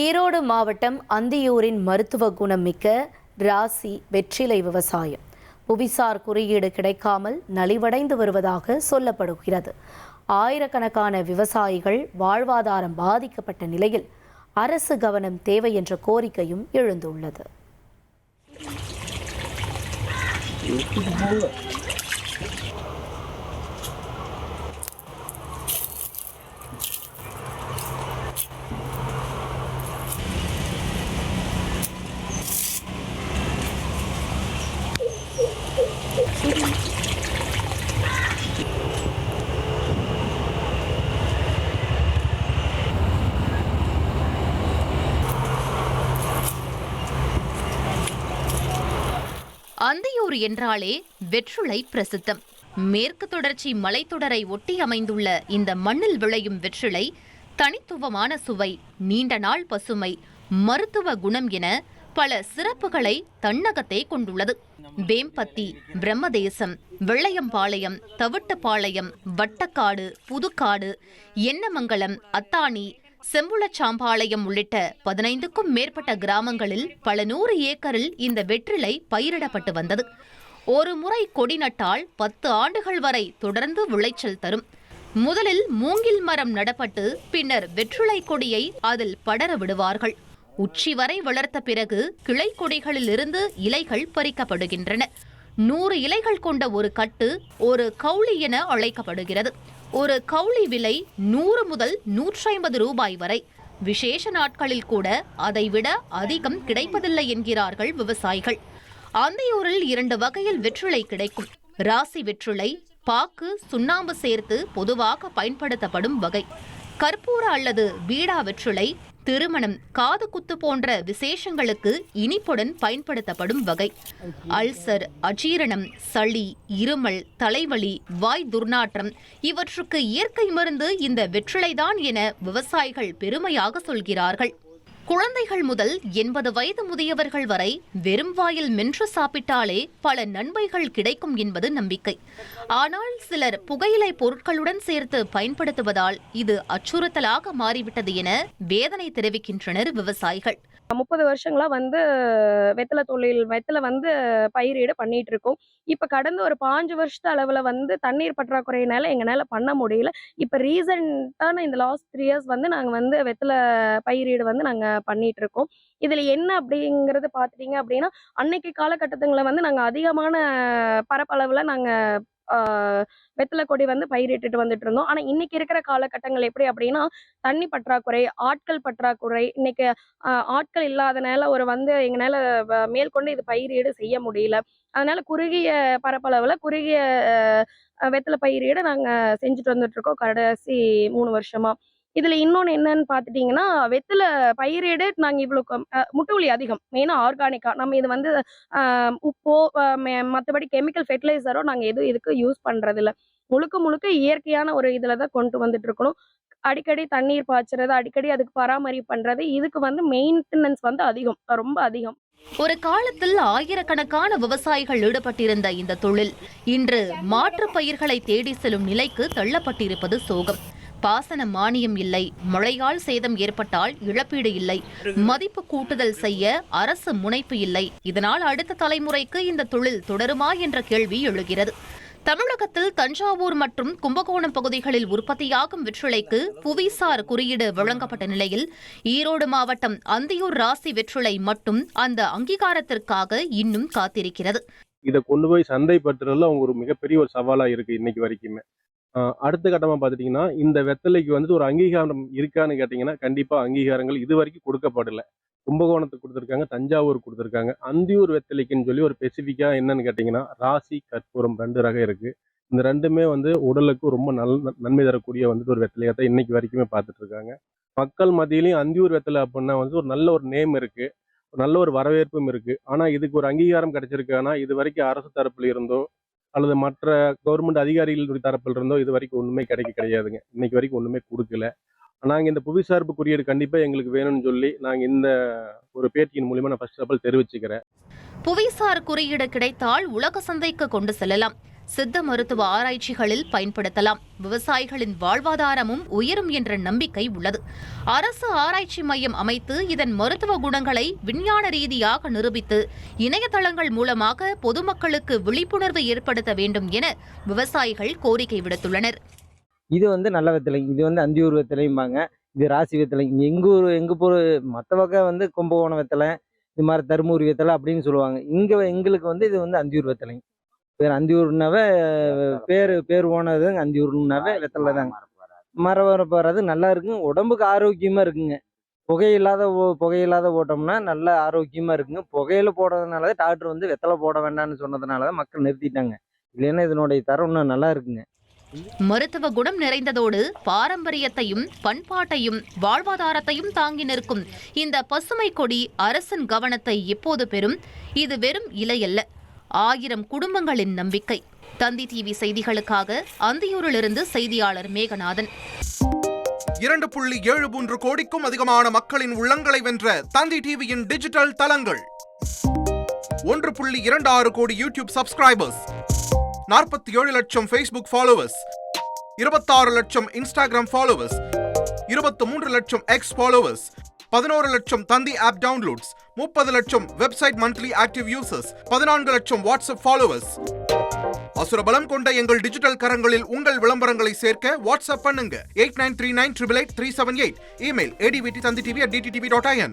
ஈரோடு மாவட்டம் அந்தியூரின் மருத்துவ குணம் மிக்க ராசி வெற்றிலை விவசாயம் புவிசார் குறியீடு கிடைக்காமல் நலிவடைந்து வருவதாக சொல்லப்படுகிறது. ஆயிரக்கணக்கான விவசாயிகள் வாழ்வாதாரம் பாதிக்கப்பட்ட நிலையில் அரசு கவனம் தேவை என்ற கோரிக்கையும் எழுந்துள்ளது. அந்தியூர் என்றாலே வெற்றிலை பிரசித்தம். மேற்கு தொடர்ச்சி மலைத்தொடரை ஒட்டி அமைந்துள்ள இந்த மண்ணில் விளையும் வெற்றிலை தனித்துவமான சுவை, நீண்ட நாள் பசுமை, மருத்துவ குணம் என பல சிறப்புகளை தன்னகத்தே கொண்டுள்ளது. வேம்பத்தி, பிரம்மதேசம், வெள்ளையம்பாளையம், தவிட்டுப்பாளையம், வட்டக்காடு, புதுக்காடு, எண்ணமங்கலம், அத்தானி, செம்புளச்சாம்பாளையம் உள்ளிட்ட 15க்கும் மேற்பட்ட கிராமங்களில் பல 100 ஏக்கரில் இந்த வெற்றிலை பயிரிடப்பட்டு வந்தது. ஒரு முறை கொடி நட்டால் 10 ஆண்டுகள் வரை தொடர்ந்து விளைச்சல் தரும். முதலில் மூங்கில் மரம் நடப்பட்டு பின்னர் வெற்றிலை கொடியை அதில் படர விடுவார்கள். உச்சி வரை வளர்த்த பிறகு கிளை கொடிகளில் இருந்து இலைகள் பறிக்கப்படுகின்றன. 100 இலைகள் கொண்ட ஒரு கட்டு ஒரு கவுளி என அழைக்கப்படுகிறது. ஒரு கவுளி விலை 100 முதல் 150 ரூபாய் வரை. விசேஷ நாட்களில் கூட அதைவிட அதிகம் கிடைப்பதில்லை என்கிறார்கள் விவசாயிகள். அந்தியூரில் 2 வகையில் வெற்றிலை கிடைக்கும். ராசி வெற்றிலை, பாக்கு, சுண்ணாம்பு சேர்த்து பொதுவாக பயன்படுத்தப்படும் வகை. கற்பூர அல்லது பீடா வெற்றிலை திருமணம், காது குத்து போன்ற விசேஷங்களுக்கு இனிப்புடன் பயன்படுத்தப்படும் வகை. அல்சர், அஜீரணம், சளி, இருமல், தலைவலி, வாய் துர்நாற்றம் இவற்றுக்கு இயற்கை மருந்து இந்த வெற்றிலைதான் என விவசாயிகள் பெருமையாக சொல்கிறார்கள். குழந்தைகள் முதல் 80 வயது முதியவர்கள் வரை வெறும் வாயில் மென்று சாப்பிட்டாலே பல நன்மைகள் கிடைக்கும் என்பது நம்பிக்கை. ஆனால் சிலர் புகையிலை பொருட்களுடன் சேர்த்து பயன்படுத்துவதால் இது அச்சுறுத்தலாக மாறிவிட்டது என வேதனை தெரிவிக்கின்றனர் விவசாயிகள். 30 வருஷங்களா வெத்தலை பயிரீடு பண்ணிட்டு இருக்கோம். இப்ப கடந்த ஒரு 5 வருஷத்து அளவுல தண்ணீர் பற்றாக்குறையினால எங்களால பண்ண முடியல. இப்ப ரீசெண்டான இந்த லாஸ்ட் 3 இயர்ஸ் நாங்க வெத்தலை பயிரீடு நாங்க பண்ணிட்டு இருக்கோம். இதுல என்ன அப்படிங்கறது பாத்துட்டீங்க அப்படின்னா, அன்னைக்கு காலகட்டத்துல நாங்க அதிகமான பரப்பளவுல நாங்க வெத்தலை கொடி பயிரிட்டுட்டு வந்துட்டு இருந்தோம். ஆனா இன்னைக்கு இருக்கிற காலகட்டங்கள் எப்படி அப்படின்னா, தண்ணி பற்றாக்குறை, ஆட்கள் பற்றாக்குறை. இன்னைக்கு ஆட்கள் இல்லாதனால எங்கனால மேற்கொண்டு இது பயிரீடு செய்ய முடியல. அதனால குறுகிய பரப்பளவுல குறுகிய வெத்தலை பயிரீடு நாங்க செஞ்சுட்டு வந்துட்டு இருக்கோம் கடைசி 3 வருஷமா. இதுல இன்னொன்னு என்னன்னு பாத்துட்டீங்கன்னா, வெத்தலை பயிரீடு நாங்க இவ்வளவு முட்டுவலி அதிகம். மெயினா ஆர்கானிக்கா நம்ம இது உப்போ மற்றபடி கெமிக்கல் ஃபெர்டிலைசரோ நாங்க எதுவும் இதுக்கு யூஸ் பண்றது இல்ல. முழுக்க முழுக்க இயற்கையான ஒரு இதுலதான் கொண்டு வந்துட்டு இருக்கணும். அடிக்கடி தண்ணீர் பாய்ச்சறது, அடிக்கடி அதுக்கு பராமரிப்பு பண்றது, இதுக்கு மெயின்டெனன்ஸ் அதிகம், ரொம்ப அதிகம். ஒரு காலத்தில் ஆயிரக்கணக்கான விவசாயிகள் ஈடுபட்டிருந்த இந்த தொழில் இன்று மாற்று பயிர்களை தேடி செல்லும் நிலைக்கு தள்ளப்பட்டிருப்பது சோகம். பாசன மானியம் இல்லை, மழையால் சேதம் ஏற்பட்டால் இழப்பீடு இல்லை, மதிப்பு கூட்டுதல் செய்ய அரசு முனைப்பு இல்லை. இதனால் அடுத்த தலைமுறைக்கு இந்த தொழில் தொடருமா என்ற கேள்வி எழுகிறது. தமிழகத்தில் தஞ்சாவூர் மற்றும் கும்பகோணம் பகுதிகளில் உற்பத்தியாகும் வெற்றிலைக்கு புவிசார் குறியீடு வழங்கப்பட்ட நிலையில் ஈரோடு மாவட்டம் அந்தியூர் ராசி வெற்றிலை மட்டும் அந்த அங்கீகாரத்திற்காக இன்னும் காத்திருக்கிறது. இதை கொண்டு போய் சந்தைப்படுத்துறதுல அவங்க ஒரு மிகப்பெரிய ஒரு சவாலா இருக்கு இன்னைக்கு வரைக்குமே. அடுத்த கட்டமா பாத்துட்டீங்கன்னா, இந்த வெத்தலைக்கு ஒரு அங்கீகாரம் இருக்கான்னு கேட்டீங்கன்னா, கண்டிப்பா அங்கீகாரங்கள் இது வரைக்கும் கொடுக்கப்படல. கும்பகோணத்துக்கு கொடுத்துருக்காங்க, தஞ்சாவூர் கொடுத்துருக்காங்க. அந்தியூர் வெத்தலைக்குன்னு சொல்லி ஒரு ஸ்பெசிஃபிக்கா என்னன்னு கேட்டீங்கன்னா, ராசி, கற்பூரம் 2 ரகம் இருக்கு. இந்த 2மே உடலுக்கு ரொம்ப நன்மை தரக்கூடிய ஒரு வெத்தலையா தான் இன்னைக்கு வரைக்குமே பார்த்துட்டு இருக்காங்க. மக்கள் மத்தியிலையும் அந்தியூர் வெத்தலை அப்படின்னா ஒரு நல்ல ஒரு நேம் இருக்கு, நல்ல ஒரு வரவேற்பும் இருக்கு. ஆனா இதுக்கு ஒரு அங்கீகாரம் கிடைச்சிருக்கானா இது வரைக்கும் அரசு தரப்புல இருந்தோ அல்லது மற்ற கவர்மெண்ட் அதிகாரிகள் தரப்பில் இருந்தோ இது வரைக்கும் ஒண்ணுமே கிடையாதுங்க. இன்னைக்கு வரைக்கும் ஒண்ணுமே கொடுக்கல. நாங்க இந்த புவிசார்பு குறியீடு கண்டிப்பா எங்களுக்கு வேணும்னு சொல்லி நாங்க இந்த ஒரு பேட்டியின் மூலமா நான் ஃபர்ஸ்ட் ஆஃப் ஆல் தெரிவிச்சுக்கிறேன். புவிசார் குறியீடு கிடைத்தால் உலக சந்தைக்கு கொண்டு செல்லலாம். சித்த மருத்துவ ஆராய்ச்சிகளில் பயன்படுத்தலாம். விவசாயிகளின் வாழ்வாதாரமும் உயரும் என்ற நம்பிக்கை உள்ளது. அரசு ஆராய்ச்சி மையம் அமைத்து இதன் மருத்துவ குணங்களை விஞ்ஞான ரீதியாக நிரூபித்து இணையதளங்கள் மூலமாக பொதுமக்களுக்கு விழிப்புணர்வு ஏற்படுத்த வேண்டும் என விவசாயிகள் கோரிக்கை விடுத்துள்ளனர். இது நல்ல வெத்தலை, இது அந்தியூர் வெத்தலைம்பாங்க, இது ராசி வெத்தலை. எங்க மற்ற வகை கும்பகோணம் வெத்தலை, இது மாதிரி தருமபுரி வெத்தலை அப்படின்னு சொல்லுவாங்க. எங்களுக்கு இது அந்தியூர் வெத்தலை. பேர் அந்தியூர்னாவே பேர் போனது அந்தியூர்னாவே வெத்தலை தாங்க. மரம் வர போகிறது நல்லா இருக்குங்க, உடம்புக்கு ஆரோக்கியமாக இருக்குங்க. புகையில்லாத போட்டோம்னா நல்ல ஆரோக்கியமாக இருக்குங்க. புகையில போடுறதுனால தான் டாக்டர் வெத்தலை போட வேண்டாம்னு சொன்னதுனால தான் மக்கள் நிறுத்திட்டாங்க. இல்லைன்னா இதனுடைய தரம் இன்னும் நல்லா இருக்குங்க. மருத்துவ குணம் நிறைந்ததோடு பாரம்பரியத்தையும் பண்பாட்டையும் வாழ்வாதாரத்தையும் தாங்கி நிற்கும் இந்த பசுமை கொடி அரசின் கவனத்தை எப்போது பெறும்? இது வெறும் இலையல்ல, 1000 குடும்பங்களின் நம்பிக்கை. தந்தி டிவி செய்திகளுக்காக அந்தியூரிலிருந்து செய்தியாளர் மேகநாதன். 2.73 கோடிக்கும் அதிகமான மக்களின் உள்ளங்களை வென்ற தந்தி டிவியின் டிஜிட்டல் தளங்கள், 1.26 கோடி யூடியூப் சப்ஸ்கிரைபர்ஸ், 47 லட்சம் ஃபேஸ்புக் ஃபாலோவர்ஸ், 26 லட்சம் இன்ஸ்டாகிராம் ஃபாலோவர்ஸ், 23 லட்சம் எக்ஸ் ஃபாலோவர்ஸ், 11 லட்சம் தந்தி ஆப் டவுன்லோட்ஸ், 30 லட்சம் வெப்சைட் மந்த்லி ஆக்டிவ் யூசர்ஸ், 14 லட்சம் வாட்ஸ்அப் ஃபாலோவர்ஸ். அசுரபலம் கொண்ட எங்கள் டிஜிட்டல் கரங்களில் உங்கள் விளம்பரங்களை சேர்க்க வாட்ஸ்அப் பண்ணுங்க 8939883778. Email advttanditv@dttv.in.